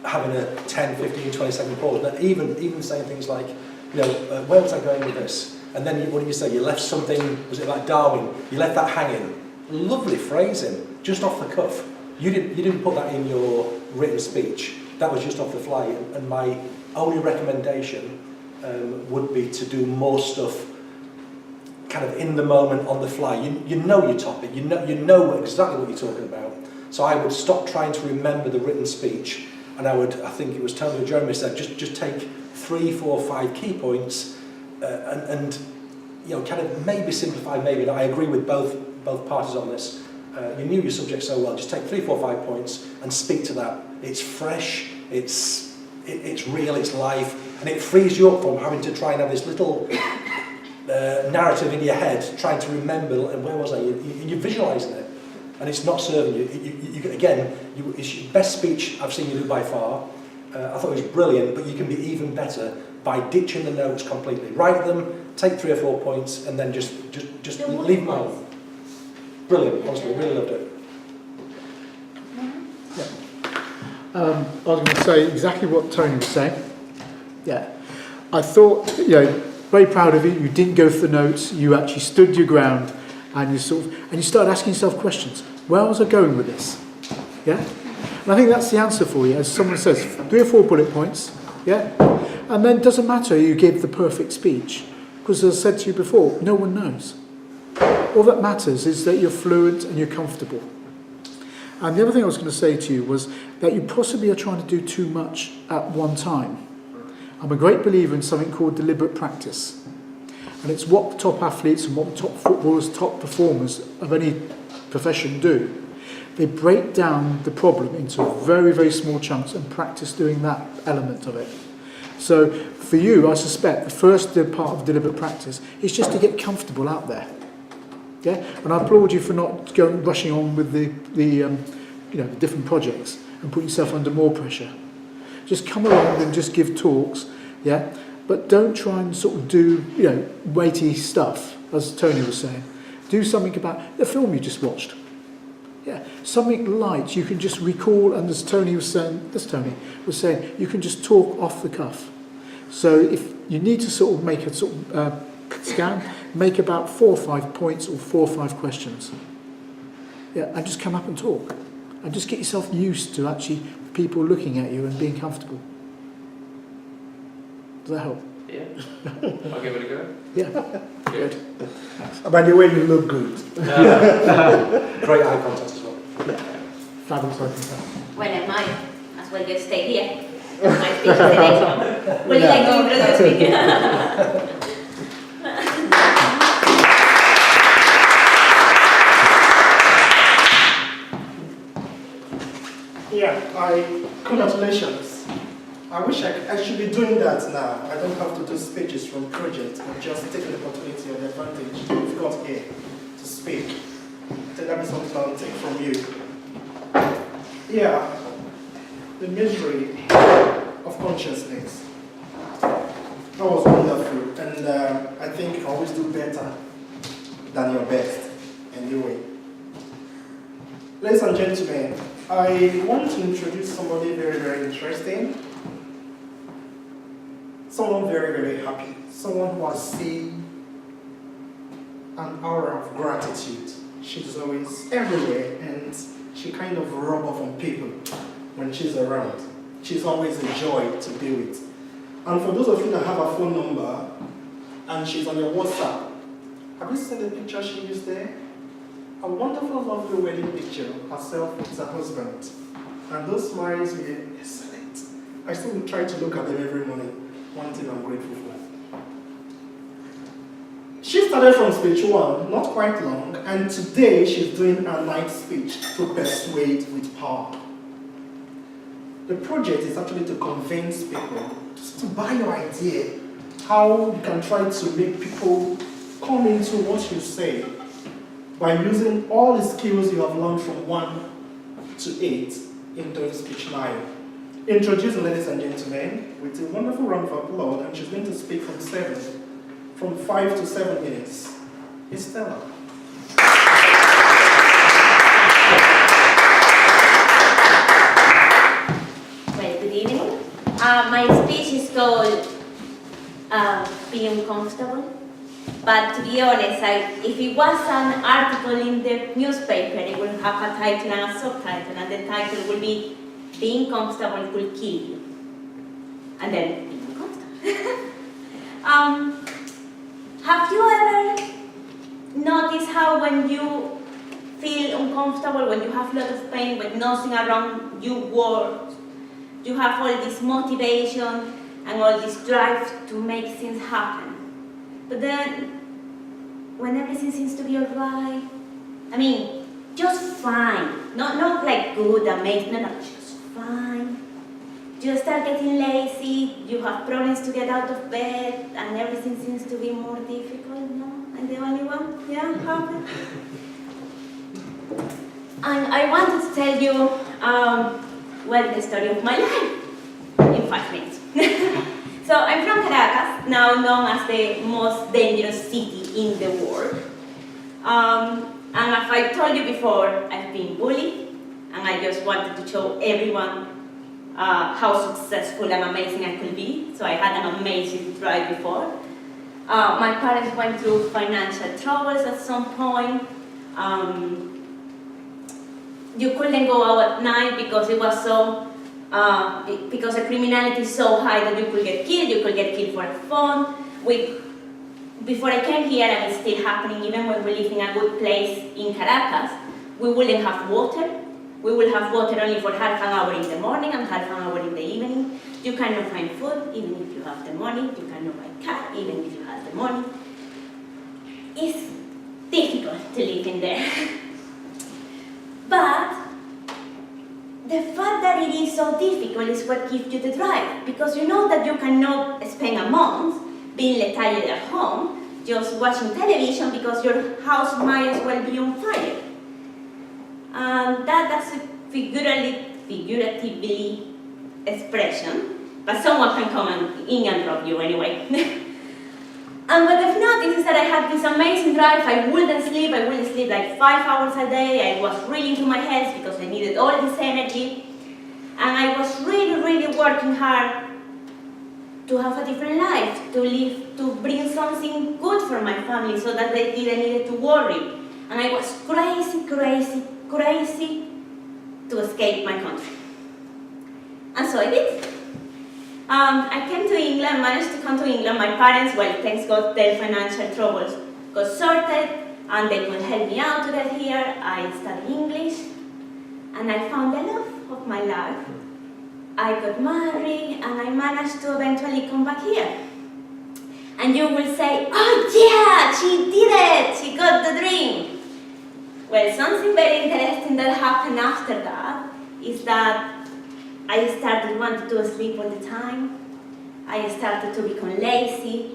having a 10, 15, 20-second pause. But even saying things like, where was I going with this? And then what did you say? You left something, was it like Darwin? You left that hanging. Lovely phrasing, just off the cuff. You didn't put that in your written speech. That was just off the fly. And my only recommendation would be to do more stuff kind of in the moment, on the fly. You know your topic, you know exactly what you're talking about. So I would stop trying to remember the written speech, and I think it was Tony or Jeremy said, just take 3, 4, 5 key points, and kind of maybe simplify, maybe not. I agree with both parties on this. You knew your subject so well, just take 3, 4, 5 points and speak to that. It's fresh, it's real, it's live, and it frees you up from having to try and have this little narrative in your head, trying to remember, where was I? You're visualising it, and it's not serving you. It's your best speech I've seen you do by far. I thought it was brilliant, but you can be even better by ditching the notes completely. Write them, take 3 or 4 points, and then just leave them out. Brilliant, honestly, really loved it. Yeah. I was going to say exactly what Tony was saying. Yeah. I thought, very proud of you. You didn't go for the notes. You actually stood your ground, and you started asking yourself questions. Where was I going with this? Yeah. And I think that's the answer for you. As someone says, 3 or 4 bullet points. Yeah. And then it doesn't matter you give the perfect speech, because as I said to you before, no one knows. All that matters is that you're fluent and you're comfortable. And the other thing I was going to say to you was that you possibly are trying to do too much at one time. I'm a great believer in something called deliberate practice. And it's what the top athletes and what the top footballers, top performers of any profession do. They break down the problem into very, very small chunks and practice doing that element of it. So for you, I suspect the first part of deliberate practice is just to get comfortable out there. Yeah? And I applaud you for not rushing on with the different projects and putting yourself under more pressure. Just come along and just give talks, yeah? But don't try and sort of do, weighty stuff, as Tony was saying. Do something about the film you just watched. Yeah, something light you can just recall, and as Tony was saying, you can just talk off the cuff. So if you need to sort of make a sort of scan, make about 4 or 5 points or 4 or 5 questions. Yeah, and just come up and talk. And just get yourself used to actually people looking at you and being comfortable. Does that help? Yeah. I'll give it a go. Yeah. Good. By the way, you look good. Great eye contact as well. Yeah. Fabulous looking. Well, I might as well just stay here. My speech is the next one. Would you like to introduce me? Yeah, congratulations. I wish I should be doing that now. I don't have to do speeches from projects, but just take the opportunity and the advantage you've got here to speak. I think that is something I'll take from you. Yeah, the misery of consciousness. That was wonderful, and I think you always do better than your best anyway. Ladies and gentlemen, I want to introduce somebody very, very interesting. Someone very, very happy. Someone who has seen an aura of gratitude. She's always everywhere, and she kind of rubs off on people when she's around. She's always a joy to be with. And for those of you that have a phone number, and she's on your WhatsApp, have you seen the picture she used there? A wonderful, lovely wedding picture, herself with her husband. And those smiles were excellent. I still try to look at them every morning. One thing I'm grateful for. She started from speech 1, not quite long, and today she's doing a night speech to persuade with power. The project is actually to convince people to buy your idea, how you can try to make people come into what you say by using all the skills you have learned from 1 to 8 in doing speech 9. Introduce, ladies and gentlemen, with a wonderful round of applause, and she's going to speak from 5 to 7 minutes. Estella. Well, good My speech is called Being Comfortable. But to be honest, if it was an article in the newspaper, it would have a title and a subtitle, and the title would be Being Comfortable Could Kill You. And then, being comfortable. Have you ever noticed how when you feel uncomfortable, when you have a lot of pain, when nothing around you works, you have all this motivation and all this drive to make things happen? But then, when everything seems to be alright, I mean, just fine, not like good, amazing, no, just fine. You start getting lazy, you have problems to get out of bed, and everything seems to be more difficult, no? I'm the only one? Yeah, happened? And I wanted to tell you, well, the story of my life in 5 minutes. So I'm from Caracas, now known as the most dangerous city in the world. And as I told you before, I've been bullied, and I just wanted to show everyone how successful and amazing I could be. So I had an amazing drive before. My parents went through financial troubles at some point. You couldn't go out at night because it was so because the criminality is so high that you could get killed for fun. Before I came here, and it's still happening, even when we live in a good place in Caracas, we wouldn't have water. We will have water only for half an hour in the morning and half an hour in the evening. You cannot find food, even if you have the money. You cannot buy a car, even if you have the money. It's difficult to live in there. But the fact that it is so difficult is what gives you the drive, because you know that you cannot spend a month being lethargic at home, just watching television, because your house might as well be on fire. And that's a figuratively expression, but someone can come in and rob you anyway. And what I've noticed is that I had this amazing drive. I wouldn't sleep like 5 hours a day. I was really into my health because I needed all this energy. And I was really, really working hard to have a different life, to live, to bring something good for my family so that they didn't need to worry. And I was crazy to escape my country. And so I did. I came to England, managed to come to England. My parents, well, thanks God, their financial troubles got sorted, and they could help me out to get here. I studied English, and I found the love of my life. I got married, and I managed to eventually come back here. And you will say, oh yeah, she did it, she got the dream. Well, something very interesting that happened after that is that I started wanting to sleep all the time. I started to become lazy.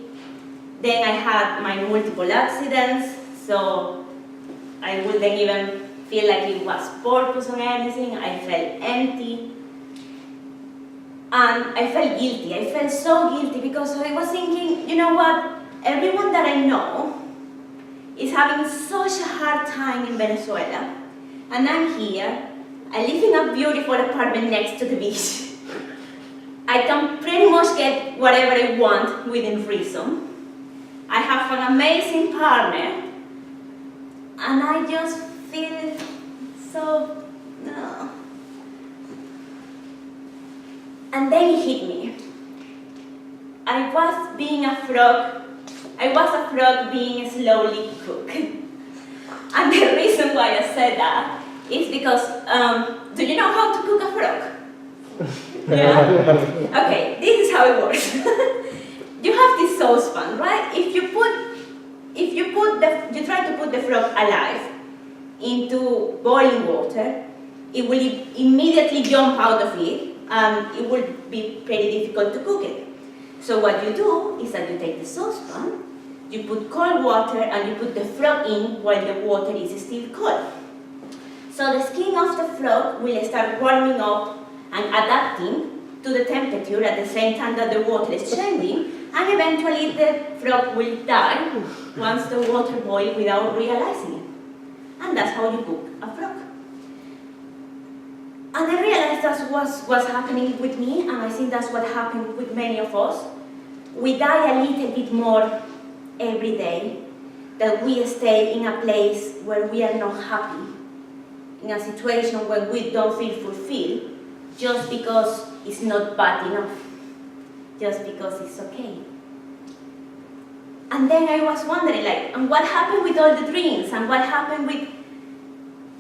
Then I had my multiple accidents, so I wouldn't even feel like it was purpose on anything. I felt empty. And I felt guilty. I felt so guilty because I was thinking, you know what? Everyone that I know is having such a hard time in Venezuela, and I'm here. I live in a beautiful apartment next to the beach. I can pretty much get whatever I want within reason. I have an amazing partner, and I just feel so, no. And then it hit me. I was a frog being slowly cooked. And the reason why I said that is because, do you know how to cook a frog? Yeah? Okay, this is how it works. You have this saucepan, right? If you try to put the frog alive into boiling water, it will immediately jump out of it, and it will be pretty difficult to cook it. So what you do is that you take the saucepan, you put cold water, and you put the frog in while the water is still cold. So the skin of the frog will start warming up and adapting to the temperature at the same time that the water is changing, and eventually the frog will die once the water boils without realizing it. And that's how you cook a frog. And I realized that's what's happening with me, and I think that's what happened with many of us. We die a little bit more every day, that we stay in a place where we are not happy, in a situation where we don't feel fulfilled, just because it's not bad enough, just because it's okay. And then I was wondering, like, and what happened with all the dreams, and what happened with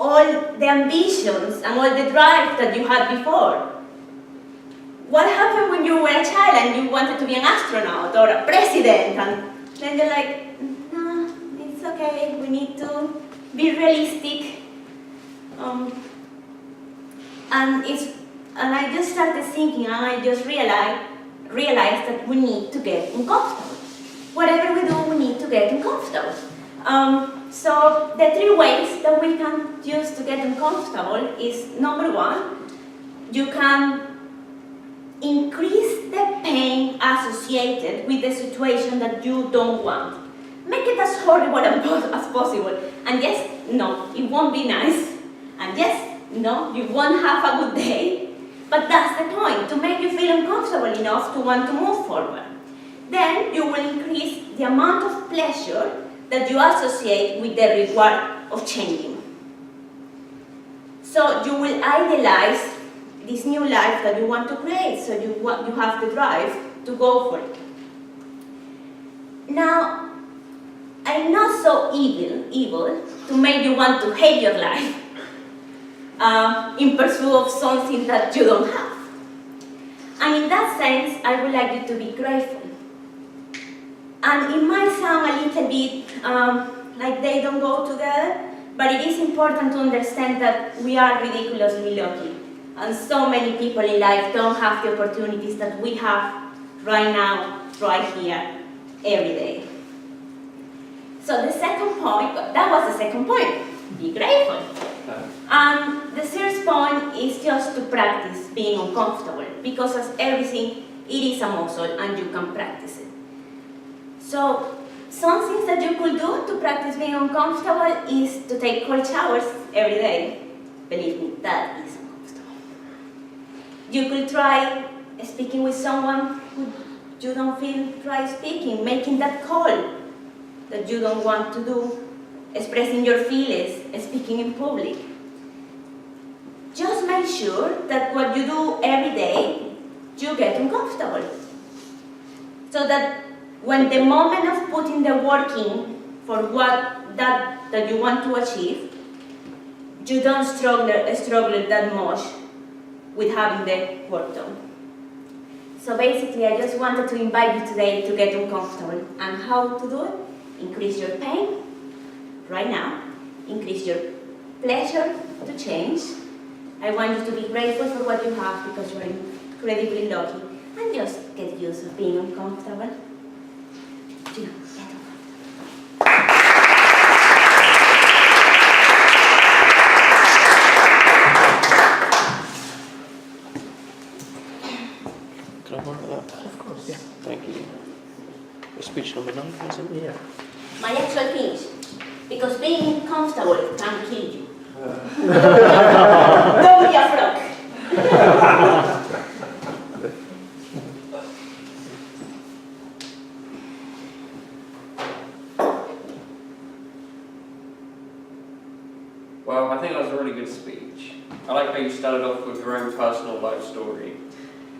all the ambitions and all the drive that you had before? What happened when you were a child and you wanted to be an astronaut or a president? And then you're like, no, it's okay, we need to be realistic. And I just started thinking, and I just realized that we need to get uncomfortable. Whatever we do, we need to get uncomfortable. So the 3 ways that we can use to get uncomfortable is, number 1, you can increase the pain associated with the situation that you don't want. Make it as horrible as possible. And yes, no, it won't be nice. And yes, no, you won't have a good day. But that's the point, to make you feel uncomfortable enough to want to move forward. Then you will increase the amount of pleasure that you associate with the reward of changing. So you will idealize this new life that you want to create, so you have the drive to go for it. Now, I'm not so evil to make you want to hate your life in pursuit of something that you don't have. And in that sense, I would like you to be grateful. And it might sound a little bit like they don't go together, but it is important to understand that we are ridiculously lucky. And so many people in life don't have the opportunities that we have right now, right here, every day. So the second point, that was the second point, be grateful. And the third point is just to practice being uncomfortable, because as everything, it is a muscle and you can practice it. So some things that you could do to practice being uncomfortable is to take cold showers every day. Believe me, that is uncomfortable. You could try speaking with someone who you don't feel right speaking, making that call that you don't want to do, expressing your feelings, speaking in public. Just make sure that what you do every day, you get uncomfortable. So that when the moment of putting the work in for what that you want to achieve, you don't struggle that much with having the work done. So basically, I just wanted to invite you today to get uncomfortable. And how to do it? Increase your pain right now. Increase your pleasure to change. I want you to be grateful for what you have, because you're incredibly lucky. And just get used to being uncomfortable. You know, get uncomfortable. Can I borrow that? Of course, yeah. Thank you. Speech number 9, isn't it? Yeah. My actual finish, because being comfortable can kill you. Don't be a frog. Well, I think that was a really good speech. I like how you started off with your own personal life story,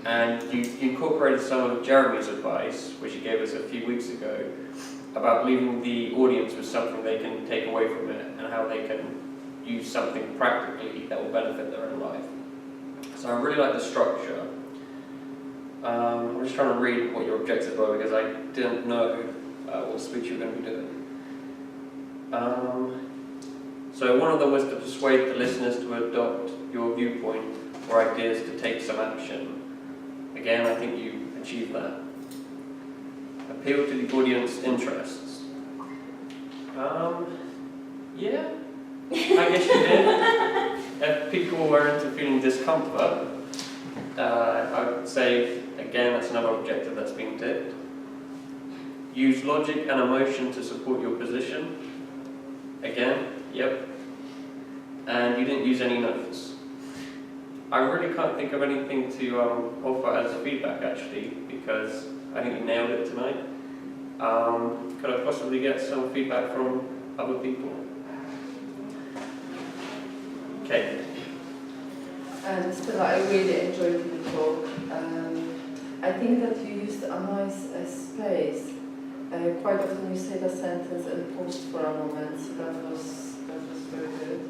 and you incorporated some of Jeremy's advice, which he gave us a few weeks ago, about leaving the audience with something they can take away from it and how they can use something practically that will benefit their own life. So I really like the structure. I'm just trying to read what your objectives were, because I didn't know what speech you were going to be doing. So one of them was to persuade the listeners to adopt your viewpoint or ideas to take some action. Again, I think you achieved that. Appeal to the audience interests. Yeah, I guess you did. If people were into feeling discomfort, I would say, again, that's another objective that's been ticked. Use logic and emotion to support your position. Again, yep. And you didn't use any notes. I really can't think of anything to offer as feedback actually, because I think you nailed it tonight. Could I possibly get some feedback from other people? Okay. Stella, I really enjoyed the talk. I think that you used a nice space. Quite often you say the sentence and pause for a moment. That was very good.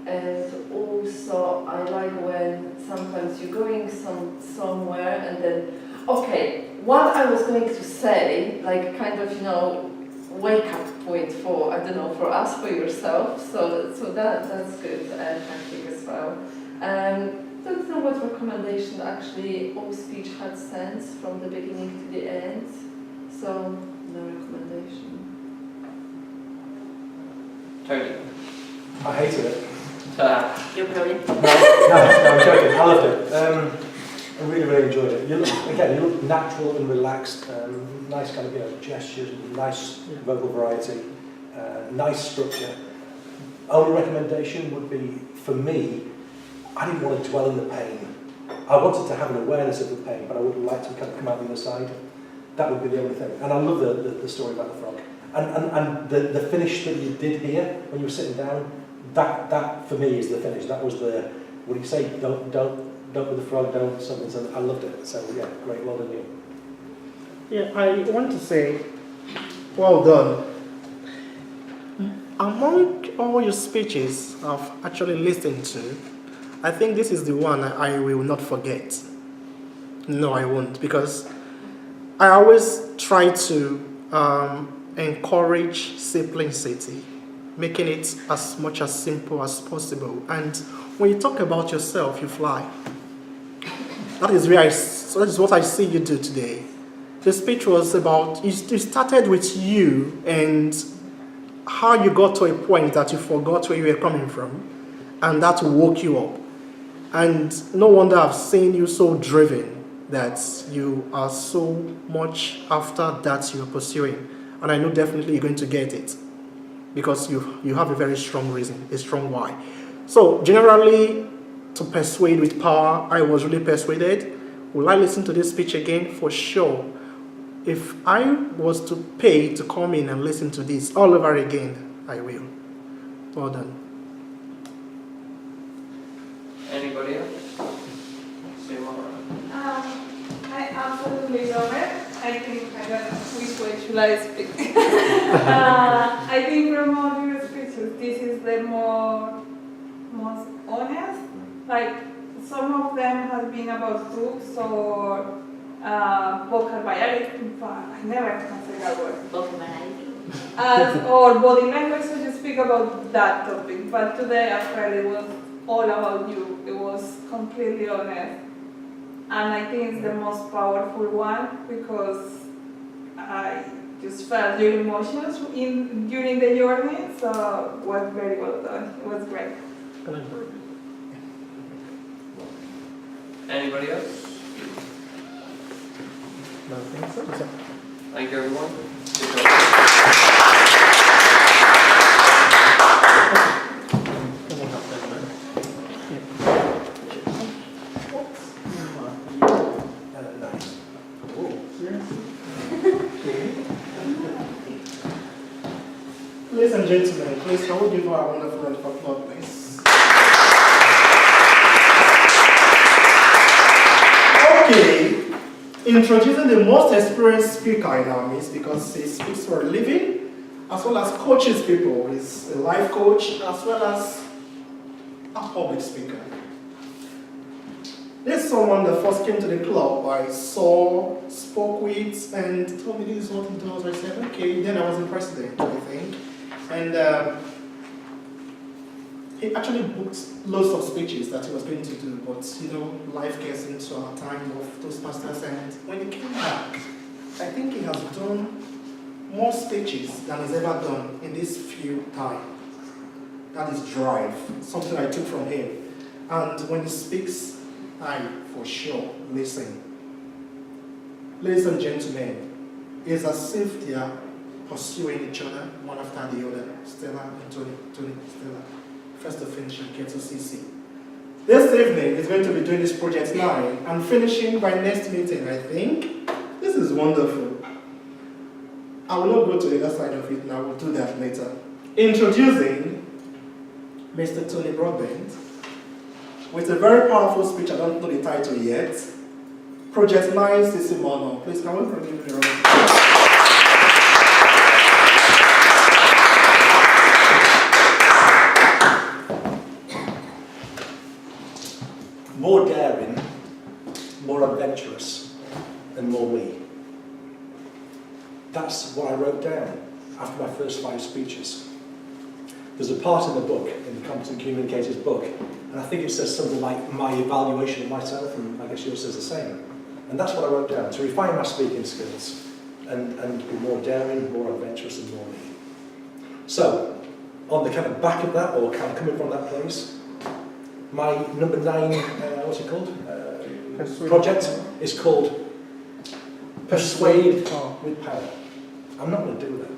And also I like when sometimes you're going somewhere and then, okay, what I was going to say, like kind of, you know, wake up point for, I don't know, for us, for yourself. So that's good and tactic as well. Don't know what recommendation actually. All speech had sense from the beginning to the end. So no recommendation. Tony. I hated it. You're brilliant. No, I'm joking. I loved it. I really enjoyed it. You look natural and relaxed. Nice kind of gestures, nice vocal variety, nice structure. Only recommendation would be for me. I didn't want to dwell in the pain. I wanted to have an awareness of the pain, but I would like to kind of come out the other side. That would be the only thing. And I love the story about the frog. And the finish that you did here when you were sitting down. That for me is the finish. That was the, what do you say? Don't with the frog, don't something. So I loved it. So yeah, great, well done you. Yeah, I want to say, well done. Among all your speeches I've actually listened to, I think this is the one I will not forget. No, I won't, because I always try to encourage simplicity, making it as much as simple as possible. And when you talk about yourself, you fly. That is what I see you do today. The speech was about, you started with you and how you got to a point that you forgot where you were coming from, and that woke you up. And no wonder I've seen you so driven that you are so much after that you're pursuing. And I know definitely you're going to get it, because you have a very strong reason, a strong why. So generally, to persuade with power, I was really persuaded. Will I listen to this speech again? For sure. If I was to pay to come in and listen to this all over again, I will. Well done. Anybody else? I absolutely love it. I think, I don't know which way should I speak. I think from all your speeches, this is the most honest. Like, some of them have been about truths or vocal variety. I never can say that word. Vocal variety. Or body language, so you speak about that topic. But today I felt it was all about you. It was completely honest. And I think it's the most powerful one, because I just felt your emotions during the journey, so it was very well done. It was great. Anybody else? No, I think so. Thank you, everyone. Good job. Ladies and gentlemen, please can we give her a wonderful round of applause, please? Okay, introducing the most experienced speaker in our midst, because he speaks for a living, as well as coaches people. He's a life coach, as well as a public speaker. This is someone that first came to the club I saw, spoke with, and told me this is what he does. I said, okay, then I was the president, I think. And he actually booked loads of speeches that he was going to do, but life gets into our time of those pastors, and when he came back, I think he has done more speeches than he's ever done in this few time. That is drive, something I took from him. And when he speaks, I for sure listen. Ladies and gentlemen, it's as if they are pursuing each other, one after the other. Stella and Tony, Stella. First to finish and get to CC. This evening is going to be doing this project 9 and finishing by next meeting, I think. This is wonderful. I will not go to the other side of it now, we'll do that later. Introducing Mr. Tony Broadbent with a very powerful speech, I don't know the title yet. Project 9 Sisimono. Please come on, give me a round. More daring, more adventurous, and more me. That's what I wrote down after my first 5 speeches. There's a part in the book, in the Competent Communicators book, and I think it says something like my evaluation of myself, and I guess yours says the same. And that's what I wrote down, to refine my speaking skills and be more daring, more adventurous, and more me. So, on the kind of back of that, or kind of coming from that place, my number 9, what's it called? Project is called Persuade with Power. I'm not going to do that.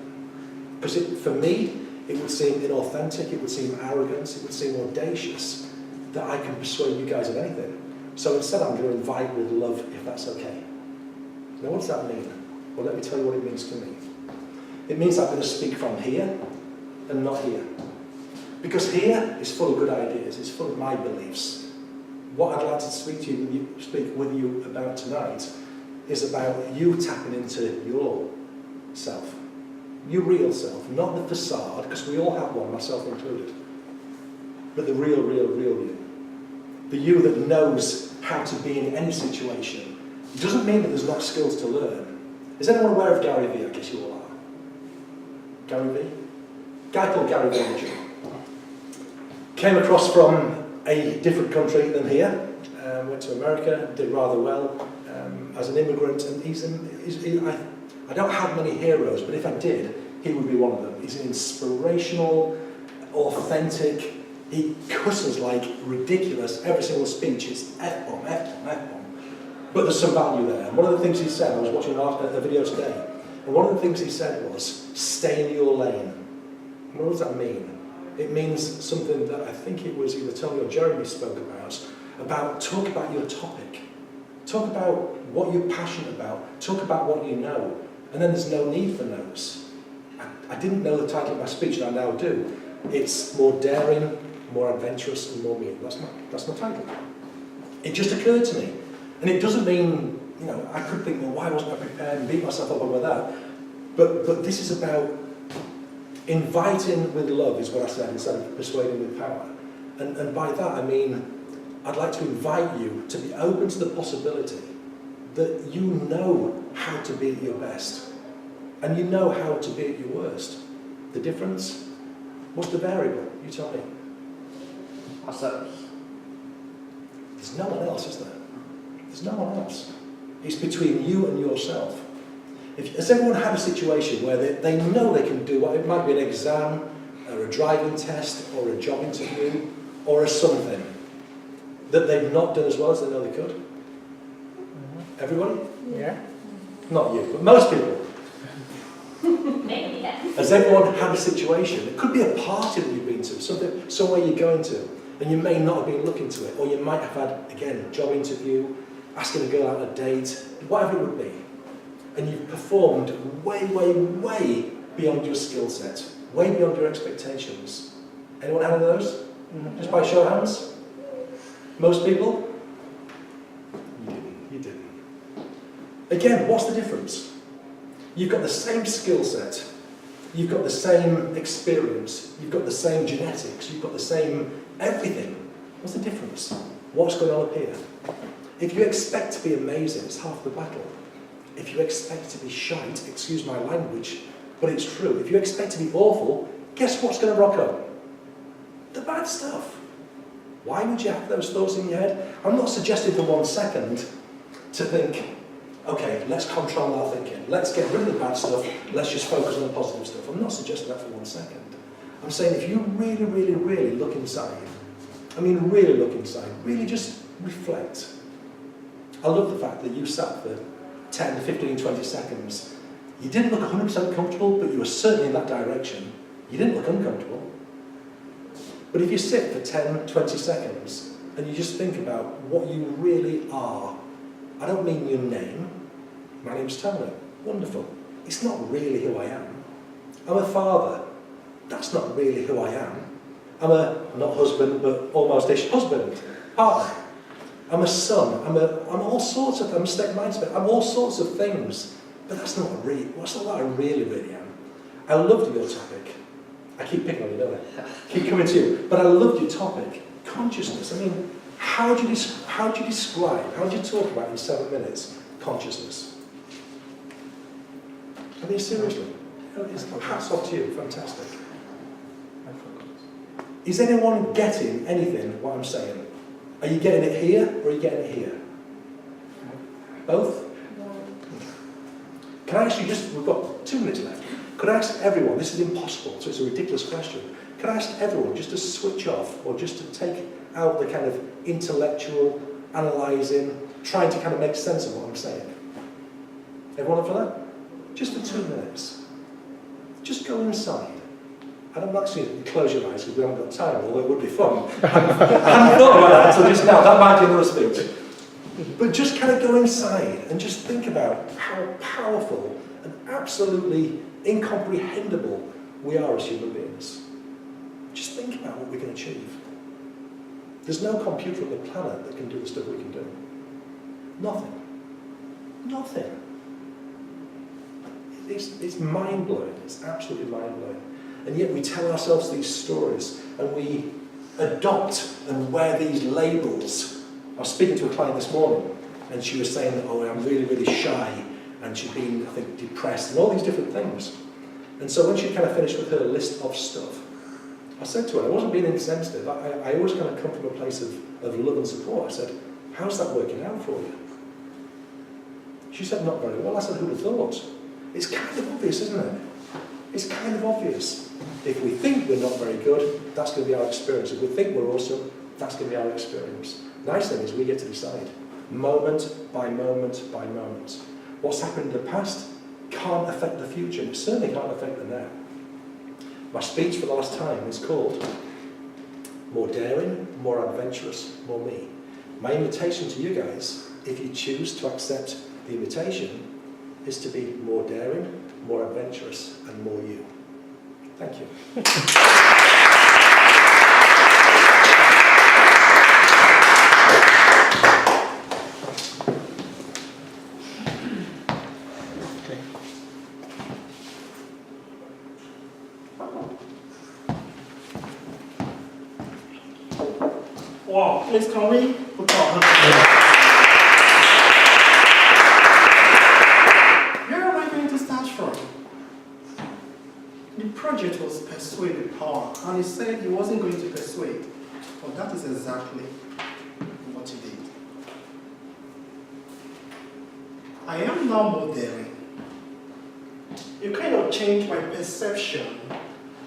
Because for me, it would seem inauthentic, it would seem arrogant, it would seem audacious that I can persuade you guys of anything. So instead I'm going to invite with love, if that's okay. Now what does that mean? Well, let me tell you what it means to me. It means I'm going to speak from here and not here. Because here is full of good ideas, it's full of my beliefs. What I'd like to speak with you about tonight is about you tapping into your self. Your real self, not the facade, because we all have one, myself included. But the real you. The you that knows how to be in any situation. It doesn't mean that there's not skills to learn. Is anyone aware of Gary Vee? I guess you all are. Gary Vee? Guy called Gary Vee. Came across from a different country than here. Went to America, did rather well as an immigrant, and I don't have many heroes, but if I did, he would be one of them. He's an inspirational, authentic, he cusses like ridiculous. Every single speech is F-bomb, F-bomb, F-bomb. But there's some value there. And one of the things he said, I was watching a video today, and one of the things he said was, stay in your lane. What does that mean? It means something that I think it was either Tony or Jeremy spoke about talk about your topic. Talk about what you're passionate about. Talk about what you know. And then there's no need for notes. I didn't know the title of my speech, and I now do. It's more daring, more adventurous, and more me. That's my title. It just occurred to me. And it doesn't mean, I could think, well, why wasn't I prepared and beat myself up over that? But this is about inviting with love, is what I said, instead of persuading with power. And by that, I mean, I'd like to invite you to be open to the possibility that you know how to be at your best. And you know how to be at your worst. The difference? What's the variable? You tell me. Ourselves. There's no one else, is there? There's no one else. It's between you and yourself. Has everyone had a situation where they know they can do what, it might be an exam, or a driving test, or a job interview, or a something, that they've not done as well as they know they could? Everybody? Yeah. Not you, but most people. Maybe, yeah. Has everyone had a situation? It could be a party that you've been to, somewhere you're going to, and you may not have been looking to it, or you might have had, again, a job interview, asking a girl out on a date, whatever it would be. And you've performed way, way, way beyond your skill set, way beyond your expectations. Anyone had those? Mm-hmm. Just by show of hands? Most people? You didn't. Again, what's the difference? You've got the same skill set, you've got the same experience, you've got the same genetics, you've got the same everything. What's the difference? What's going on up here? If you expect to be amazing, it's half the battle. If you expect to be shite, excuse my language, but it's true. If you expect to be awful, guess what's going to rock up? The bad stuff. Why would you have those thoughts in your head? I'm not suggesting for 1 second to think, okay, let's control our thinking. Let's get rid of the bad stuff. Let's just focus on the positive stuff. I'm not suggesting that for 1 second. I'm saying if you really, really, really look inside, really look inside, really just reflect. I love the fact that you sat for 10, 15, 20 seconds. You didn't look 100% comfortable, but you were certainly in that direction. You didn't look uncomfortable. But if you sit for 10, 20 seconds and you just think about what you really are. I don't mean your name. My name's Tony. Wonderful. It's not really who I am. I'm a father. That's not really who I am. I'm not husband, but almost-ish husband, partner. I'm a son. I'm all sorts of. I'm a state mindset. I'm all sorts of things. But that's not what I really am. I loved your topic. I keep picking on you, don't I? Keep coming to you. But I loved your topic, consciousness. I mean, how do you describe? How do you talk about in 7 minutes consciousness? I mean, seriously, it's hats off to you. Fantastic. Is anyone getting anything what I'm saying? Are you getting it here or are you getting it here? Both? Can I ask you we've got 2 minutes left. Could I ask everyone, this is impossible, so it's a ridiculous question. Could I ask everyone just to switch off or just to take out the kind of intellectual, analysing, trying to kind of make sense of what I'm saying? Everyone up for that? Just for 2 minutes. Just go inside. And I'm not saying you close your eyes because we haven't got time, although it would be fun. I hadn't thought about that until just now. That might be another speech. But just kind of go inside and just think about how powerful and absolutely incomprehensible we are as human beings. Just think about what we can achieve. There's no computer on the planet that can do the stuff we can do. Nothing. Nothing. It's mind-blowing. It's absolutely mind-blowing. And yet we tell ourselves these stories and we adopt and wear these labels. I was speaking to a client this morning and she was saying that, oh, I'm really, really shy, and she'd been, I think, depressed and all these different things. And so when she kind of finished with her list of stuff, I said to her, I wasn't being insensitive, I always kind of come from a place of love and support. I said, how's that working out for you? She said, not very well. I said, who'd have thought? It's kind of obvious, isn't it? It's kind of obvious. If we think we're not very good, that's going to be our experience. If we think we're awesome, that's going to be our experience. Nice thing is we get to decide, moment by moment by moment. What's happened in the past can't affect the future, and it certainly can't affect the now. My speech for the last time is called More Daring, More Adventurous, More Me. My invitation to you guys, if you choose to accept the invitation, is to be more daring, more adventurous, and more you. Thank you. Wow, please can we put our hands together? Where am I going to start from? The project was Persuade the Power, and he said he wasn't going to persuade. But that is exactly what he did. I am now more daring. You kind of changed my perception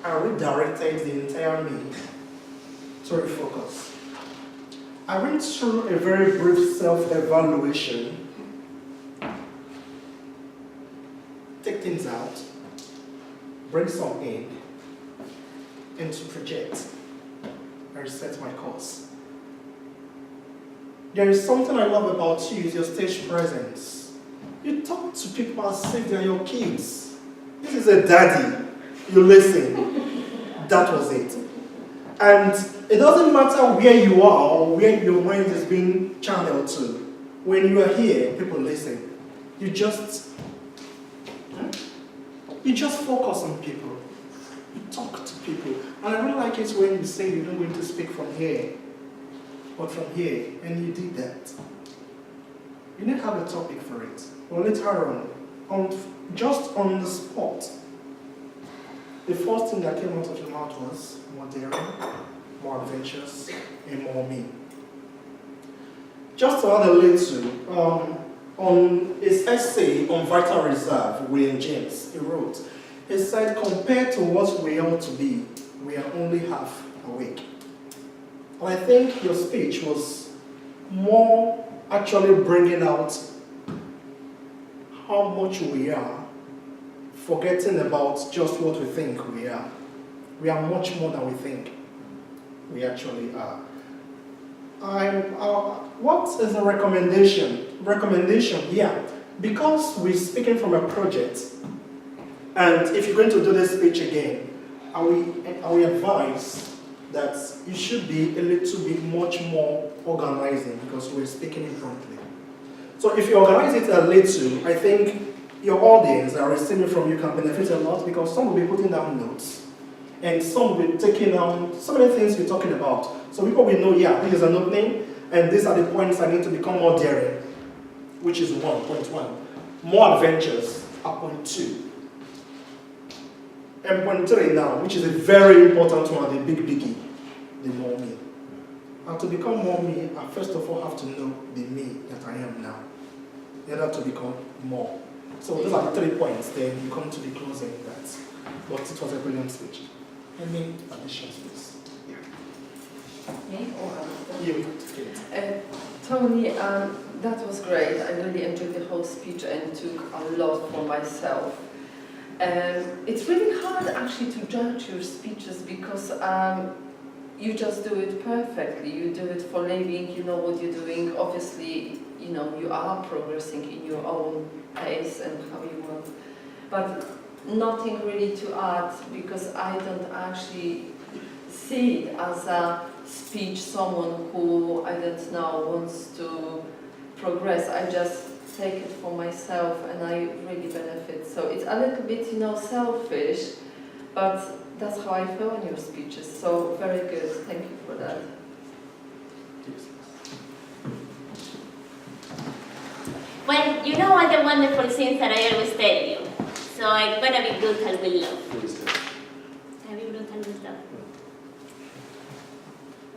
and redirected the entire me to refocus. I went through a very brief self-evaluation, take things out, bring some in, and to project and reset my course. There is something I love about you, is your stage presence. You talk to people as if they're your kids. This is a daddy. You listen. That was it. And it doesn't matter where you are or where your mind is being channeled to. When you are here, people listen. You just focus on people. You talk to people. And I really like it when you say you're not going to speak from here, but from here, and you did that. You didn't have a topic for it. But later on, just on the spot, the first thing that came out of your mouth was more daring, more adventurous, and more me. Just to add a little, on his essay on Vital Reserve, William James, he wrote, he said, compared to what we ought to be, we are only half awake. And I think your speech was more actually bringing out how much we are, forgetting about just what we think we are. We are much more than we think we actually are. What is a recommendation? Recommendation, yeah. Because we're speaking from a project, and if you're going to do this speech again, I will advise that you should be a little bit much more organizing because we're speaking impromptu. So if you organize it a little, I think your audience that are receiving from you can benefit a lot because some will be putting down notes and some will be taking down so many things we're talking about. So people will know, yeah, this is an opening and these are the points I need to become more daring, which is 1.1. More adventures are point 2. And point 3 now, which is a very important one, the big biggie, the more me. And to become more me, I first of all have to know the me that I am now in order to become more. So those are the 3 points, then you come to the closing that. But it was a brilliant speech. Any additions, please? Me or Alistair? You. Tony, that was great. I really enjoyed the whole speech and took a lot for myself. It's really hard actually to judge your speeches because you just do it perfectly. You do it for a living, you know what you're doing. Obviously, you know, you are progressing in your own pace and how you want. But nothing really to add because I don't actually see it as a speech, someone who, I don't know, wants to progress. I just take it for myself and I really benefit. So it's a little bit, you know, selfish, but that's how I feel in your speeches. So very good. Thank you for that. Well, you know all the wonderful things that I always tell you. So I'm gonna be brutal with love. Can I be brutal with love?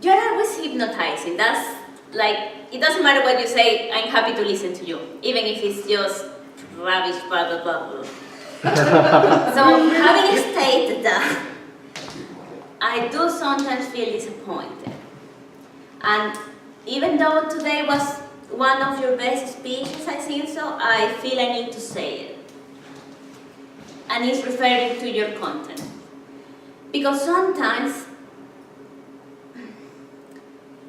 You're always hypnotizing. That's like, it doesn't matter what you say, I'm happy to listen to you. Even if it's just rubbish, blah, blah, blah, blah. So having stated that, I do sometimes feel disappointed. And even though today was one of your best speeches, I think so, I feel I need to say it. And it's referring to your content. Because sometimes,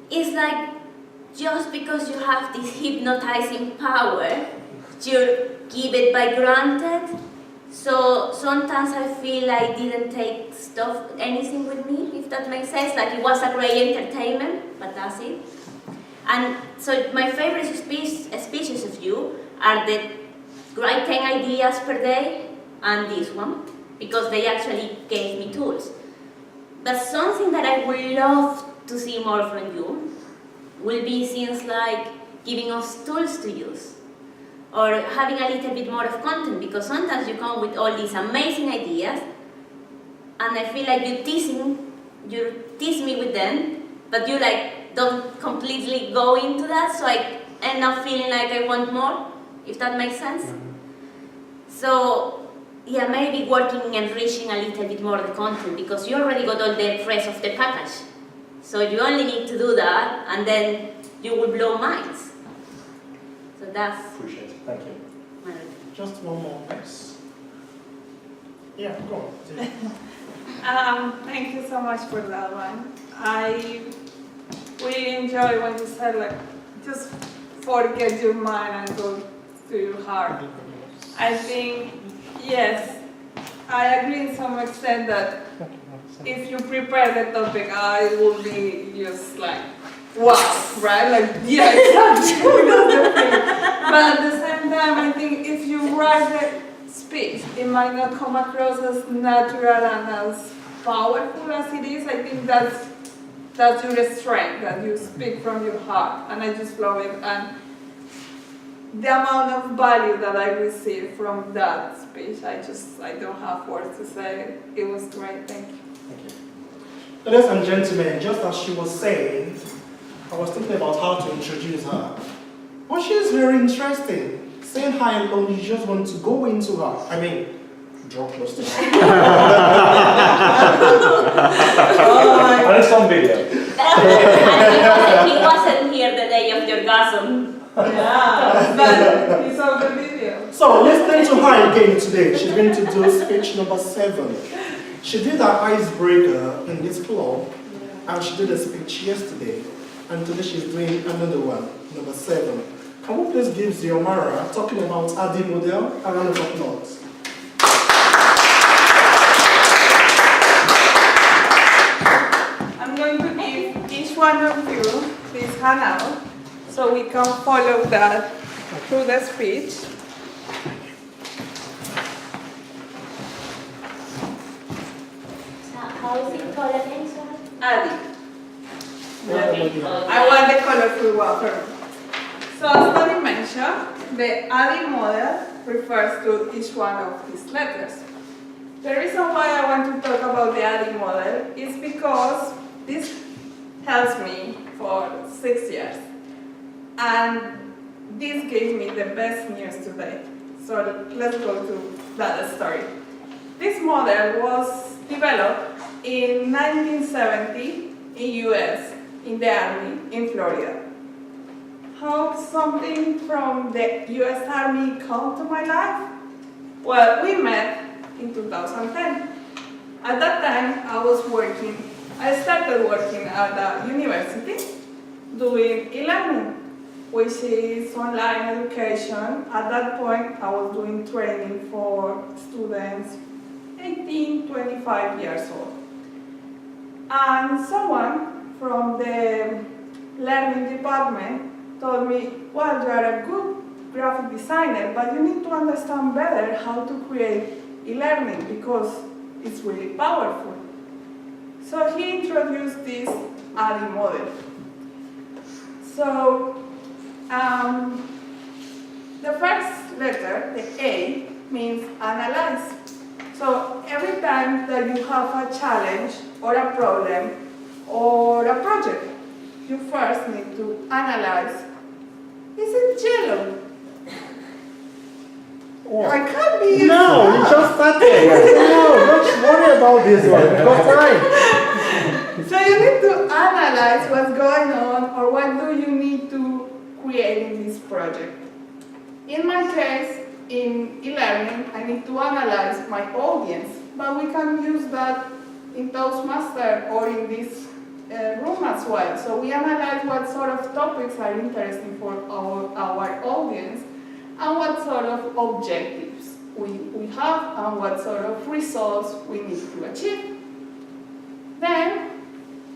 it's like, just because you have this hypnotizing power, you give it by granted. So sometimes I feel I didn't take anything with me, if that makes sense. Like it was a great entertainment, but that's it. And so my favorite speeches of you are the write 10 ideas per day and this one, because they actually gave me tools. But something that I would love to see more from you will be things like giving us tools to use or having a little bit more of content, because sometimes you come with all these amazing ideas and I feel like you tease me with them, but you like don't completely go into that, so I end up feeling like I want more, if that makes sense. So yeah, maybe working and enriching a little bit more the content, because you already got all the rest of the package. So you only need to do that, and then you will blow minds. So that's... Appreciate it. Thank you. Just one more, please. Yeah, go on. Thank you so much for that one. I really enjoy when you said like, just forget your mind and go to your heart. I think, yes, I agree in some extent that if you prepare the topic, I will be just like, wow, right? Like, yeah, exactly, that's the thing. But at the same time, I think if you write the speech, it might not come across as natural and as powerful as it is. I think that's your strength, that you speak from your heart, and I just love it. And the amount of value that I received from that speech, I don't have words to say. It was great. Thank you. Ladies and gentlemen, just as she was saying, I was thinking about how to introduce her. But she's very interesting. Saying hi alone, you just want to go into her. I mean, draw close to her. And it's on video. And he wasn't here the day of your orgasm. Yeah, but it's on the video. So, listening to her again today, she's going to do speech number 7. She did her icebreaker in this club, and she did a speech yesterday. and today she's doing another one, number 7. Can we please give Xiomara talking about ADI model a round of applause? I'm going to give each one of you this handout so we can follow that through the speech. So how is it called again, sir? ADI. I want the colorful one first. So as Tony mentioned, the ADI model refers to each one of these letters. The reason why I want to talk about the ADI model is because this helps me for 6 years. And this gave me the best news today. So let's go to that story. This model was developed in 1970 in US, in the Army, in Florida. How something from the US Army come to my life? Well, we met in 2010. At that time, I started working at a university doing e-learning, which is online education. At that point, I was doing training for students 18, 25 years old. And someone from the learning department told me, well, you are a good graphic designer, but you need to understand better how to create e-learning because it's really powerful. So he introduced this ADI model. So the first letter, the A, means analyze. So every time that you have a challenge or a problem or a project, you first need to analyze. Is it yellow? Oh. I can't be. No, you just started. No, don't worry about this one. We've got time. So you need to analyze what's going on or what do you need to create in this project. In my case, in e-learning, I need to analyze my audience, but we can use that in Toastmaster or in this room as well. So we analyze what sort of topics are interesting for our audience and what sort of objectives we have and what sort of results we need to achieve. Then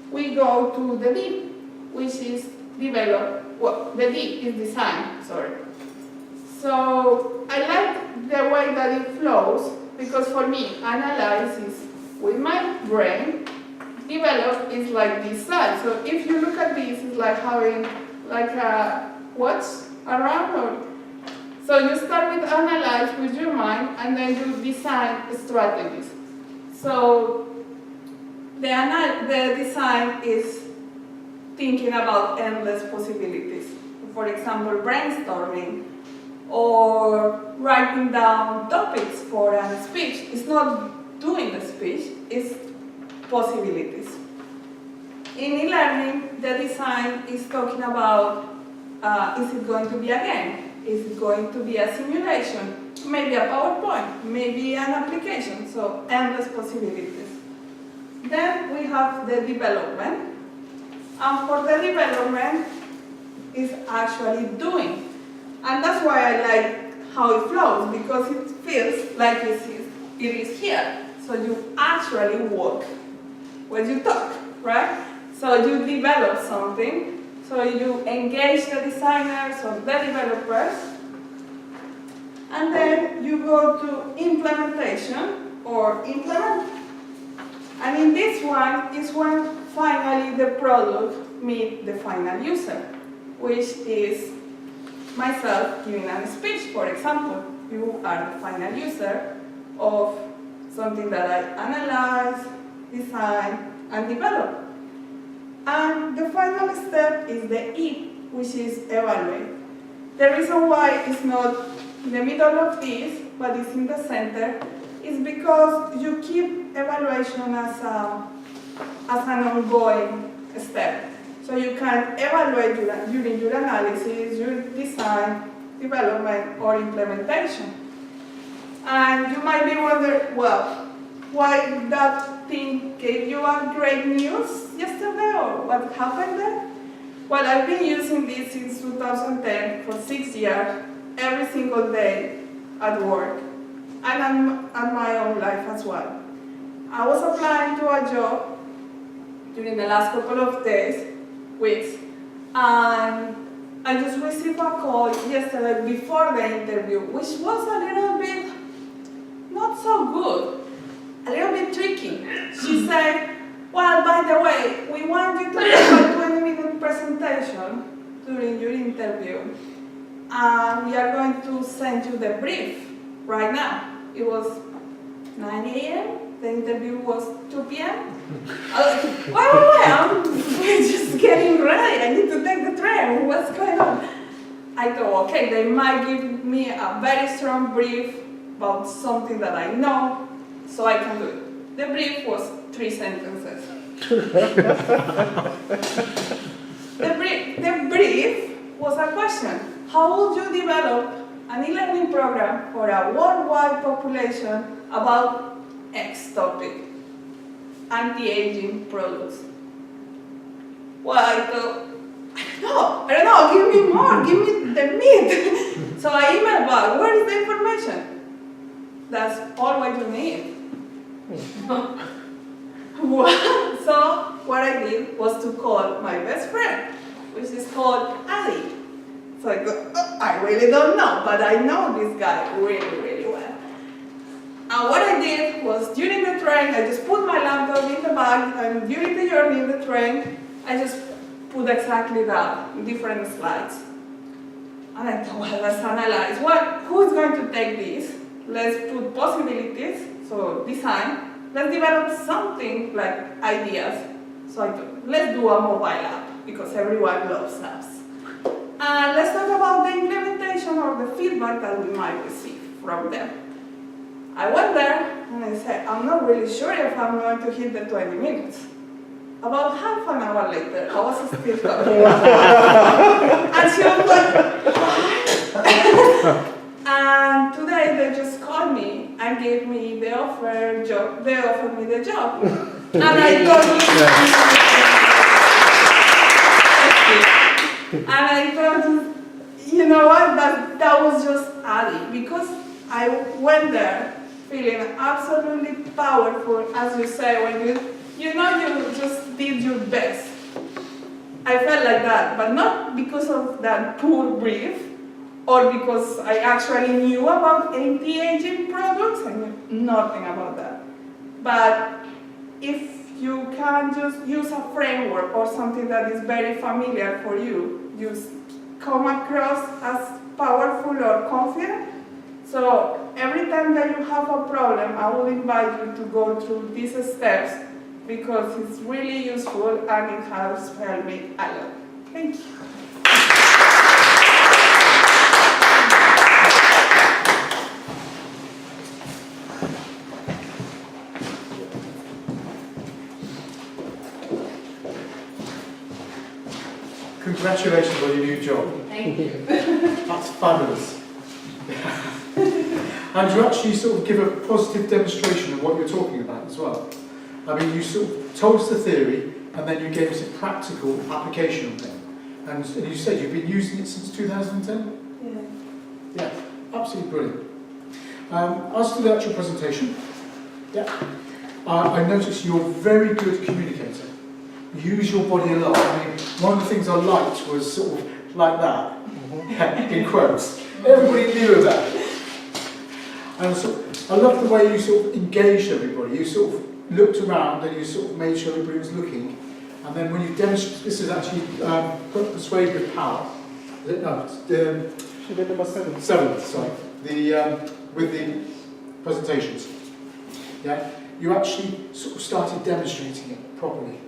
we go to the D, which is develop, well, the D is design, sorry. So I like the way that it flows because for me, analyze is with my brain, develop is like this side. So if you look at this, it's like having like a watch around. So you start with analyze with your mind and then you design strategies. So the design is thinking about endless possibilities. For example, brainstorming or writing down topics for a speech. It's not doing the speech, it's possibilities. In e-learning, the design is talking about, is it going to be a game? Is it going to be a simulation? Maybe a PowerPoint, maybe an application, so endless possibilities. Then we have the development, and for the development is actually doing. And that's why I like how it flows, because it feels like it is here. So you actually walk when you talk, right? So you develop something, so you engage the designers or the developers, and then you go to implementation or implement. And in this one is when finally the product meets the final user, which is myself giving a speech, for example. You are the final user of something that I analyze, design, and develop. And the final step is the E, which is evaluate. The reason why it's not in the middle of this, but it's in the center, is because you keep evaluation as an ongoing step. So you can evaluate during your analysis, your design, development, or implementation. And you might be wondering, well, why that thing gave you a great news yesterday, or what happened there? Well, I've been using this since 2010 for 6 years, every single day at work, and at my own life as well. I was applying to a job during the last couple of weeks, and I just received a call yesterday before the interview, which was a little bit not so good, a little bit tricky. She said, well, by the way, we want you to do a 20-minute presentation during your interview, and we are going to send you the brief right now. It was 9 a.m., the interview was 2 p.m. I was like, wait, I'm just getting ready, I need to take the train, what's going on? I thought, okay, they might give me a very strong brief about something that I know, so I can do it. The brief was 3 sentences. The brief was a question. How would you develop an e-learning program for a worldwide population about X topic? Anti-aging products. Well, I thought, I don't know, give me more, give me the meat. So I emailed back, where is the information? That's all what you need. So what I did was to call my best friend, which is called Ali. So I go, I really don't know, but I know this guy really, really well. And what I did was, during the train, I just put my laptop in the bag, and during the journey in the train, I just put exactly that in different slides. And I thought, well, let's analyze. Who's going to take this? Let's put possibilities, so design. Let's develop something like ideas. So I thought, let's do a mobile app, because everyone loves apps. And let's talk about the implementation or the feedback that we might receive from them. I went there and I said, I'm not really sure if I'm going to hit the 20 minutes. About half an hour later, I was still talking. And she was like, what? And today they just called me and gave me the offer job. They offered me the job. And I thought, you know what, that was just Ali, because I went there feeling absolutely powerful, as you say, when you know you just did your best. I felt like that, but not because of that poor brief, or because I actually knew about anti-aging products. I knew nothing about that. But if you can just use a framework or something that is very familiar for you, you come across as powerful or confident. So every time that you have a problem, I would invite you to go through these steps, because it's really useful and it has helped me a lot. Thank you. Congratulations on your new job. Thank you. That's fabulous. And you actually sort of give a positive demonstration of what you're talking about as well. I mean, you sort of told us the theory, and then you gave us a practical application of it. And you said you've been using it since 2010? Yeah, absolutely brilliant. As to the actual presentation, I noticed you're a very good communicator. You use your body a lot. I mean, one of the things I liked was sort of like that, in quotes. Everybody knew about it. And I love the way you sort of engaged everybody. You sort of looked around and you sort of made sure everybody was looking. And then when you demonstrate, this is actually Persuade with Power. Is it? No, it's She did number 7. 7th, sorry. With the presentations. Yeah, you actually sort of started demonstrating it properly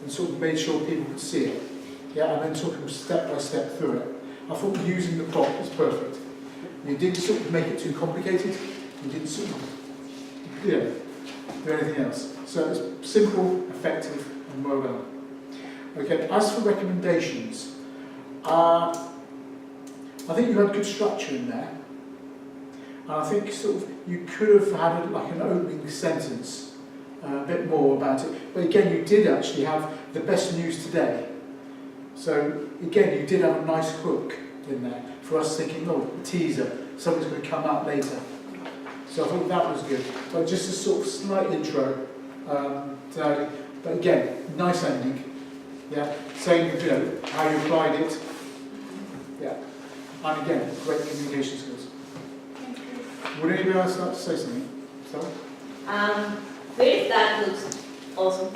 and sort of made sure people could see it. Yeah, and then took them step by step through it. I thought using the prop was perfect. You didn't sort of make it too complicated. You didn't sort of, do anything else. So it's simple, effective, and well done. Okay, as for recommendations, I think you had good structure in there. And I think sort of you could have had like an opening sentence, a bit more about it. But again, you did actually have the best news today. So again, you did have a nice hook in there for us thinking, oh, a teaser, something's going to come out later. So I thought that was good. But just a sort of slight intro. But again, nice ending. Yeah, saying, you know, how you applied it. Yeah. And again, great communication skills. Would anybody else like to say something? Sorry? First, that looks awesome.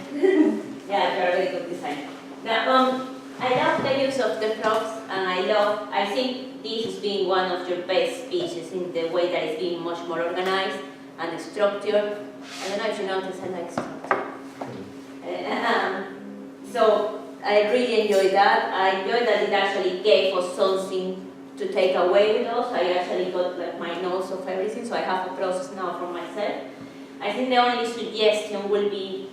Yeah, they're really good design. Now, I love the use of the props, and I think this is being one of your best speeches in the way that it's being much more organized and structured. I don't know if you notice, I like structure. So I really enjoyed that. I enjoyed that it actually gave us something to take away with us. I actually got like my notes of everything, so I have a process now for myself. I think the only suggestion will be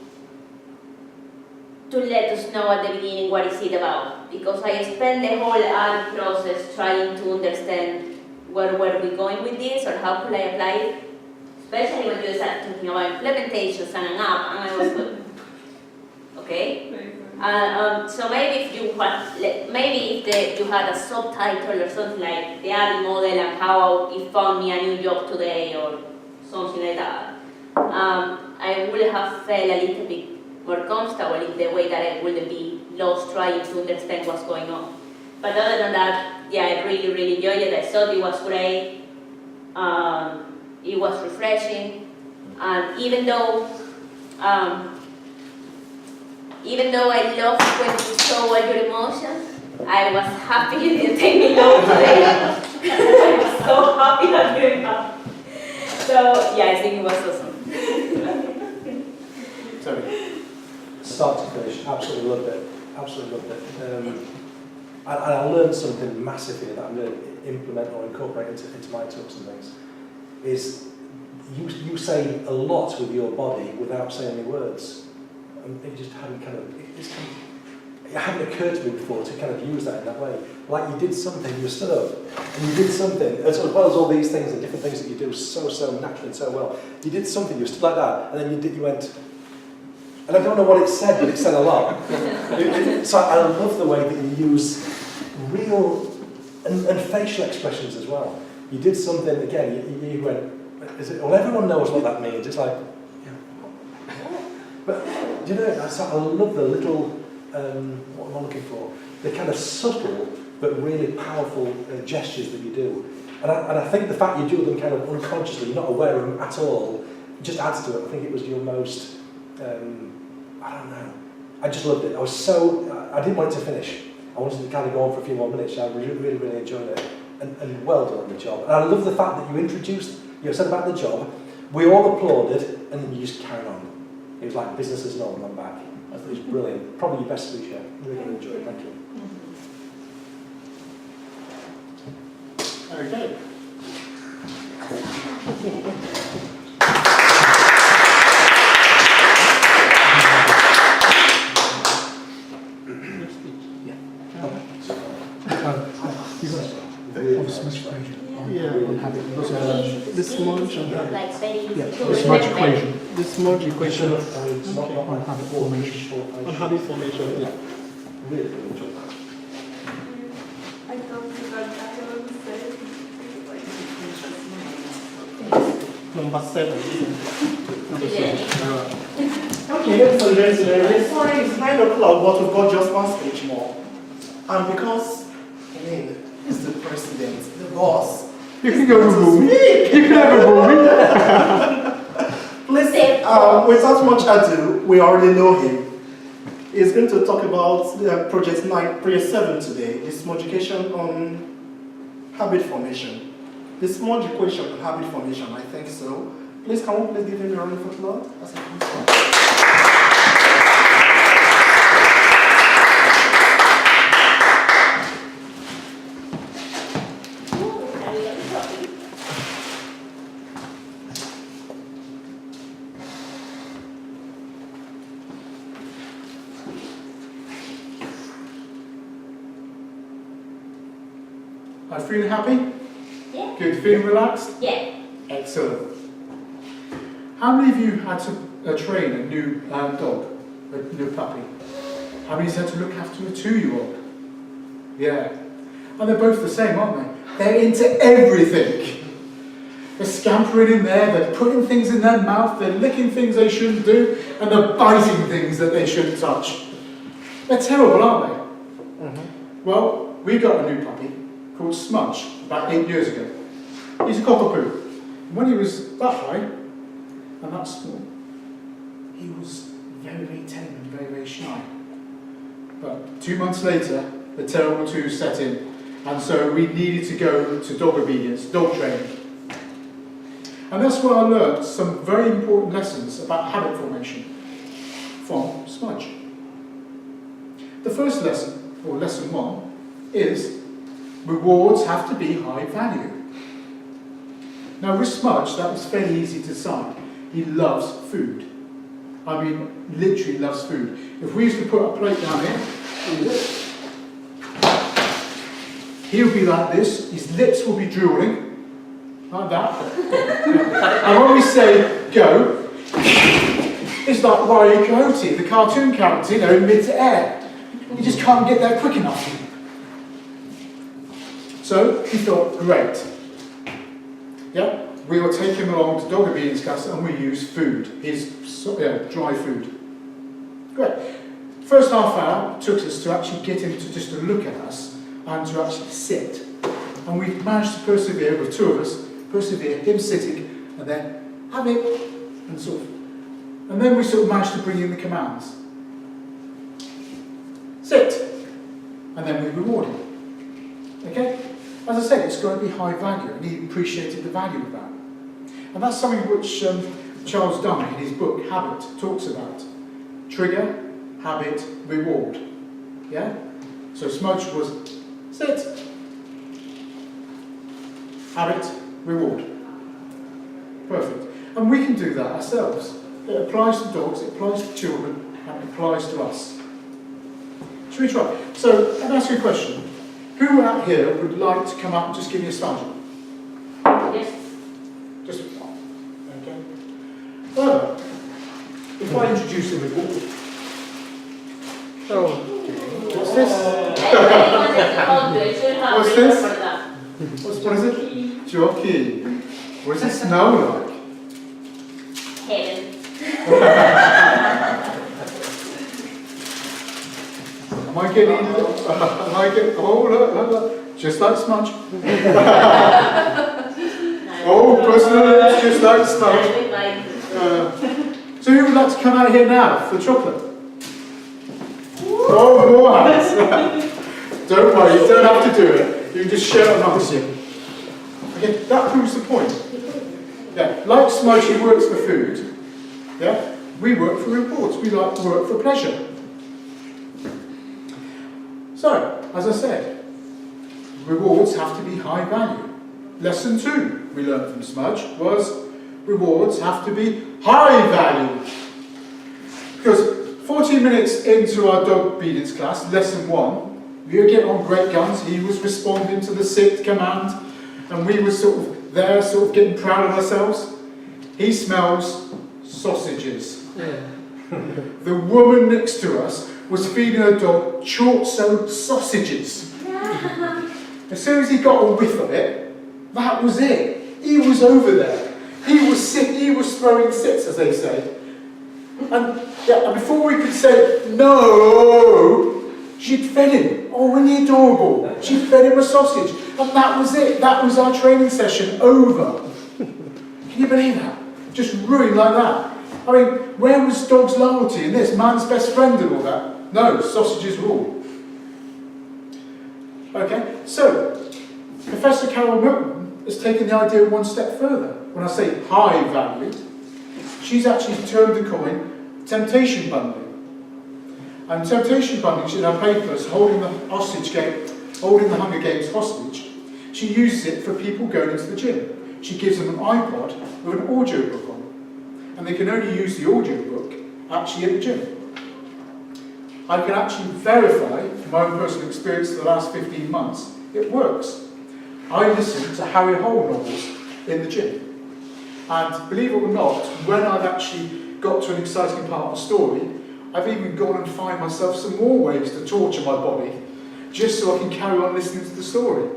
to let us know at the beginning what is it about, because I spent the whole art process trying to understand where were we going with this or how could I apply it, especially when you start talking about implementations and an app, and I was like, okay. So maybe if you had, you had a subtitle or something like the ADI model and how it found me a new job today or something like that, I would have felt a little bit more comfortable in the way that I wouldn't be lost trying to understand what's going on. But other than that, yeah, I really, really enjoyed it. I thought it was great. It was refreshing. And even though I loved when you show all your emotions, I was happy you didn't take me long today. I was so happy that you didn't have. So yeah, I think it was awesome. Sorry. Start to finish, absolutely loved it. Absolutely loved it. And I learned something massively that I'm going to implement or incorporate into my talks and things. Is you say a lot with your body without saying any words. And it just hadn't it hadn't occurred to me before to kind of use that in that way. Like you did something, you stood up, and you did something, as well as all these things and different things that you do so naturally and so well. You did something, you stood like that, and then you went, and I don't know what it said, but it said a lot. So I love the way that you use real and facial expressions as well. You did something, again, you went, well, everyone knows what that means. It's like, yeah. But, do you know, I love the little, what am I looking for? The kind of subtle but really powerful gestures that you do. And I think the fact you do them kind of unconsciously, you're not aware of them at all, just adds to it. I think it was your most, I don't know, I just loved it. I didn't want it to finish. I wanted to kind of go on for a few more minutes. I really, really, really enjoyed it. And well done on the job. And I love the fact that you said about the job, we all applauded, and then you just carried on. It was like business as normal, I'm back. I thought it was brilliant. Probably your best speech yet. Really, really enjoyed it. Thank you. Okay. The smudge. Like very easy to The smudge remember. equation. The smudge equation On habit formation. on habit formation. Yeah. Really, really enjoyed that. I don't think I will say. Number 7. Yeah. Okay, so gentlemen, sorry, it's 9 o'clock, but we've got just one speech more. And because, I mean, he's the president, the boss. You can go to over me. speak. You can over me. Please, without much ado, we already know him. He's going to talk about Project 7 today, the smudgification on habit formation. The smudge equation on habit formation, I think so. Please, can we please give him a round of applause? As he comes on. Are you feeling happy? Yeah. Good. Feeling relaxed? Yeah. Excellent. How many of you had to train a new dog, a new puppy? How many had to look after a 2-year-old? Yeah. And they're both the same, aren't they? They're into everything. They're scampering in there, they're putting things in their mouth, they're licking things they shouldn't do, and they're biting things that they shouldn't touch. They're terrible, aren't they? Well, we got a new puppy called Smudge about 8 years ago. He's a cockapoo. And when he was that high and that small, he was very, very tame and very, very shy. But 2 months later, the terrible twos set in, and so we needed to go to dog obedience, dog training. And that's where I learned some very important lessons about habit formation from Smudge. The first lesson, or lesson 1, is rewards have to be high value. Now with Smudge, that was fairly easy to decide. He loves food. I mean, literally loves food. If we used to put a plate down here, he would be like this, his lips will be drooling, like that. And when we say go, it's like Wile E. Coyote, the cartoon character, in mid-air. You just can't get there quick enough. So he thought, great. Yeah, we will take him along to dog obedience class and we use food, his dry food. Great. First half hour took us to actually get him to just to look at us and to actually sit. And we managed to persevere with 2 of us, him sitting, and then have it, and and then we sort of managed to bring in the commands. Sit, and then we reward him. Okay? As I said, it's got to be high value, and he appreciated the value of that. And that's something which Charles Duhigg, in his book Habit, talks about. Trigger, habit, reward. Yeah? So Smudge was sit, habit, reward. Perfect. And we can do that ourselves. It applies to dogs, it applies to children, and it applies to us. Should we try? So, let me ask you a question. Who out here would like to come up and just give me a smudge? Yes. Just one. Okay. Further, if I introduce the reward. Oh, what's this? What's this? What is it? Jockey. What does it smell like? Heaven. Am I getting, oh look, just like Smudge. Oh, personal lips, just like Smudge. So who would like to come out here now for the chocolate? Oh, more hands. Don't worry, you don't have to do it. You can just share it amongst you. Okay, that proves the point. Yeah, like Smudge, he works for food. Yeah, we work for rewards. We like to work for pleasure. So, as I said, rewards have to be high value. Lesson 2 we learned from Smudge was rewards have to be high value. Because 14 minutes into our dog obedience class, lesson 1, we were getting on great guns. He was responding to the sit command, and we were sort of there, sort of getting proud of ourselves. He smells sausages. The woman next to us was feeding her dog chalk-soaked sausages. As soon as he got a whiff of it, that was it. He was over there. He was throwing sits, as they say. And before we could say no, she'd fed him. Oh, isn't he adorable? She'd fed him a sausage. And that was it. That was our training session over. Can you believe that? Just ruined like that. I mean, where was dog's loyalty in this? Man's best friend and all that? No, sausages rule. Okay, so Professor Carol Milton has taken the idea 1 step further. When I say high value, she's actually turned the coin temptation bundling. And temptation bundling, in her papers, holding the Hunger Games hostage, she uses it for people going into the gym. She gives them an iPod with an audio book on, and they can only use the audio book actually at the gym. I can actually verify from my own personal experience in the last 15 months, it works. I listen to Harry Hole novels in the gym. And believe it or not, when I've actually got to an exciting part of the story, I've even gone and find myself some more ways to torture my body just so I can carry on listening to the story.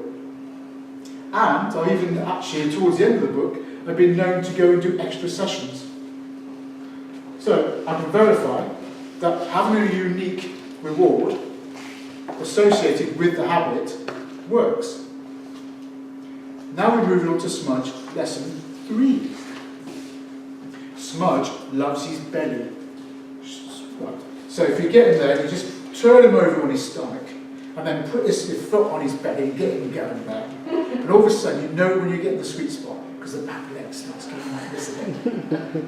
And I even actually, towards the end of the book, I've been known to go and do extra sessions. So I can verify that having a unique reward associated with the habit works. Now we're moving on to Smudge, lesson 3. Smudge loves his belly. Right. So if you get in there, you just turn him over on his stomach and then put your foot on his belly and get him going there. And all of a sudden you know when you get in the sweet spot because the back leg starts going like this again.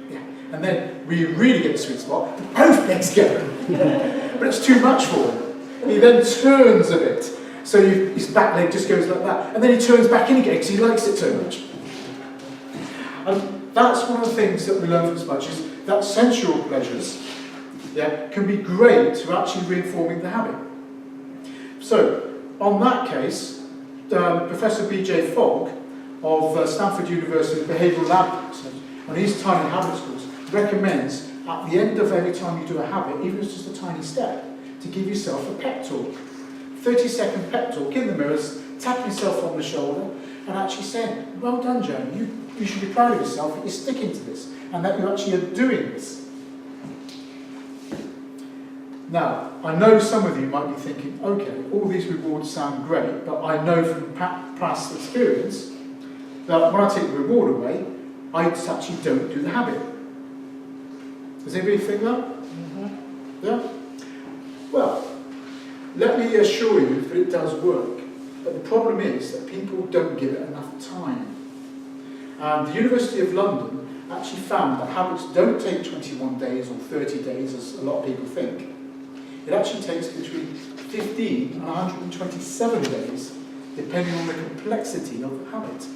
Yeah. And then when you really get the sweet spot, the both legs go. But it's too much for him. He then turns a bit. So his back leg just goes like that. And then he turns back in again because he likes it so much. And that's one of the things that we learn from Smudge is that sensual pleasures can be great to actually reinforming the habit. So, on that case, Professor B.J. Fogg of Stanford University Behavioural Lab, on his tiny habits course, recommends at the end of every time you do a habit, even if it's just a tiny step, to give yourself a pep talk. 30-second pep talk in the mirrors, tap yourself on the shoulder, and actually saying, well done, Joan, you should be proud of yourself that you're sticking to this, and that you actually are doing this. Now, I know some of you might be thinking, okay, all these rewards sound great, but I know from past experience that when I take the reward away, I just actually don't do the habit. Does anybody think that? Mm-hmm. Yeah? Well, let me assure you that it does work. But the problem is that people don't give it enough time. The University of London actually found that habits don't take 21 days or 30 days, as a lot of people think. It actually takes between 15 and 127 days, depending on the complexity of the habit.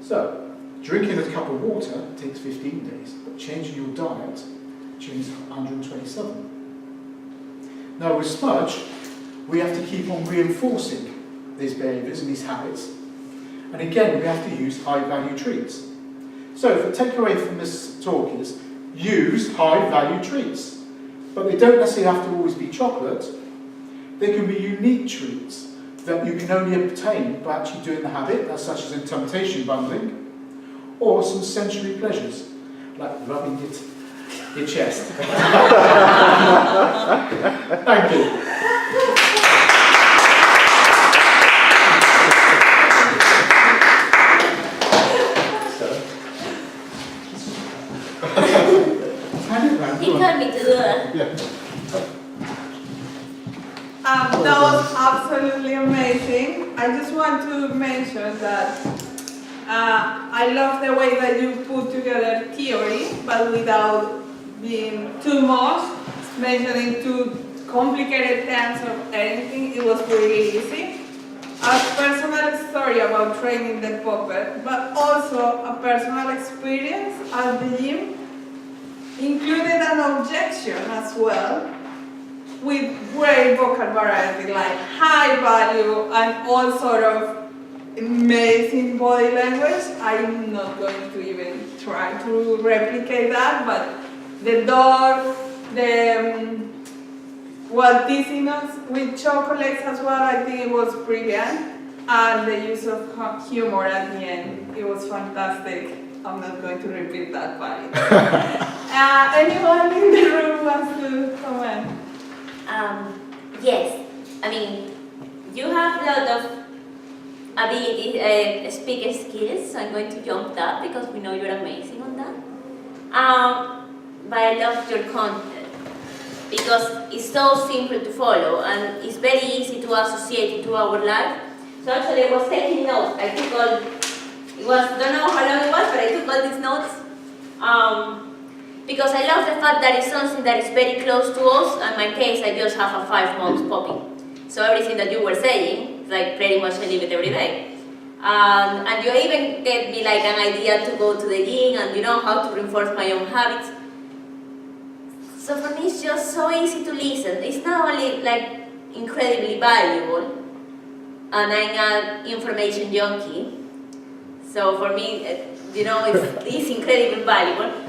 So, drinking a cup of water takes 15 days, but changing your diet takes 127. Now with Smudge, we have to keep on reinforcing these behaviours and these habits. And again, we have to use high-value treats. So the takeaway from this talk is, use high-value treats. But they don't necessarily have to always be chocolate. They can be unique treats that you can only obtain by actually doing the habit, such as in temptation bundling, or some sensory pleasures, like rubbing your chest. Thank you. He told me to do that. Yeah. That was absolutely amazing. I just want to mention that I love the way that you put together theory, but without being too much, mentioning too complicated terms or anything. It was really easy. A personal story about training the puppet, but also a personal experience at the gym included an objection as well, with great vocal variety, like high value and all sort of amazing body language. I'm not going to even try to replicate that, but the dog, teasing us with chocolates as well, I think it was brilliant. And the use of humor at the end, it was fantastic. I'm not going to repeat that part. Anyone in the room wants to comment? Yes, I mean, you have a lot of ability, speaker skills, so I'm going to jump that because we know you're amazing on that. But I love your content because it's so simple to follow and it's very easy to associate it to our life. So actually I was taking notes. I took all, don't know how long it was, but I took all these notes. Because I love the fact that it's something that is very close to us. In my case, I just have a 5 months puppy. So everything that you were saying, it's like pretty much I live it every day. And you even gave me like an idea to go to the gym and you know how to reinforce my own habits. So for me, it's just so easy to listen. It's not only like incredibly valuable, and I'm an information junkie. So for me, it's incredibly valuable.